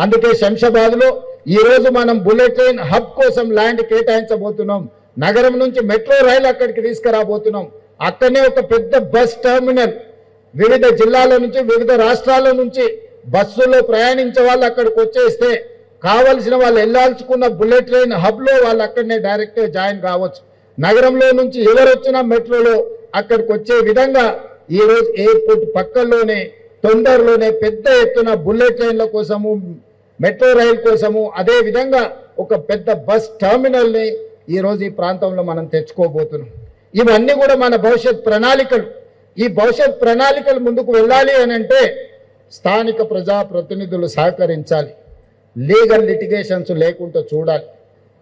అందుకే శంషాబాద్లో ఈరోజు మనం బుల్లెట్ ట్రైన్ హబ్ కోసం ల్యాండ్ కేటాయించబోతున్నాం. నగరం నుంచి మెట్రో రైలు అక్కడికి తీసుకురాబోతున్నాం. అక్కడనే ఒక పెద్ద బస్ టెర్మినల్, వివిధ జిల్లాల నుంచి వివిధ రాష్ట్రాల నుంచి బస్సులో ప్రయాణించే వాళ్ళు అక్కడికి వచ్చేస్తే కావలసిన వాళ్ళు వెళ్ళాల్చుకున్న బుల్లెట్ ట్రైన్ హబ్లో వాళ్ళు అక్కడనే డైరెక్ట్గా జాయిన్ కావచ్చు. నగరంలో నుంచి ఎవరు వచ్చినా మెట్రోలో అక్కడికి వచ్చే విధంగా ఈరోజు ఎయిర్పోర్ట్ పక్కల్లోనే తొందరలోనే పెద్ద ఎత్తున బుల్లెట్ ట్రైన్ల కోసము, మెట్రో రైలు కోసము, అదే విధంగా ఒక పెద్ద బస్ టెర్మినల్ని ఈరోజు ఈ ప్రాంతంలో మనం తెచ్చుకోబోతున్నాం. ఇవన్నీ కూడా మన భవిష్యత్ ప్రణాళికలు. ఈ భవిష్యత్ ప్రణాళికలు ముందుకు వెళ్ళాలి అని అంటే స్థానిక ప్రజాప్రతినిధులు సహకరించాలి. లీగల్ లిటిగేషన్స్ లేకుండా చూడాలి.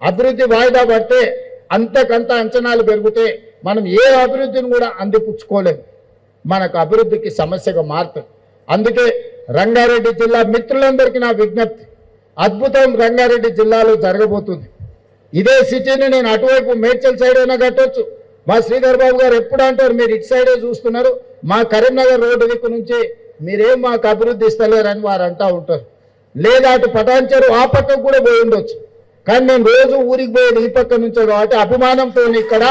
అభివృద్ధి వాయిదా పడితే అంతకంత అంచనాలు పెరిగితే మనం ఏ అభివృద్ధిని కూడా అందిపుచ్చుకోలేము. మనకు అభివృద్ధికి సమస్యగా మారుతుంది. అందుకే రంగారెడ్డి జిల్లా మిత్రులందరికీ నా విజ్ఞప్తి, అద్భుతం రంగారెడ్డి జిల్లాలో జరగబోతుంది. ఇదే సిటీని నేను అటువైపు మేడ్చల్ సైడ్ అయినా కట్టొచ్చు. మా శ్రీధర్ బాబు గారు ఎప్పుడు అంటారు, మీరు ఇటు సైడే చూస్తున్నారు, మా కరీంనగర్ రోడ్డు దిక్కు నుంచి మీరేం మాకు అభివృద్ధి ఇస్తలేరని వారు అంటూ ఉంటారు. లేదా అటు పటాన్చెరు ఆ పక్కకు కూడా పోయి ఉండొచ్చు. కానీ నేను రోజు ఊరికి పోయేది ఈ పక్క నుంచే కాబట్టి అభిమానంతో ఇక్కడ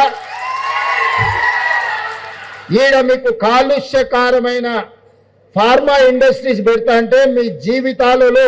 ఈడ మీకు కాలుష్యకారమైన ఫార్మా ఇండస్ట్రీస్ పెడతా అంటే మీ జీవితాలలో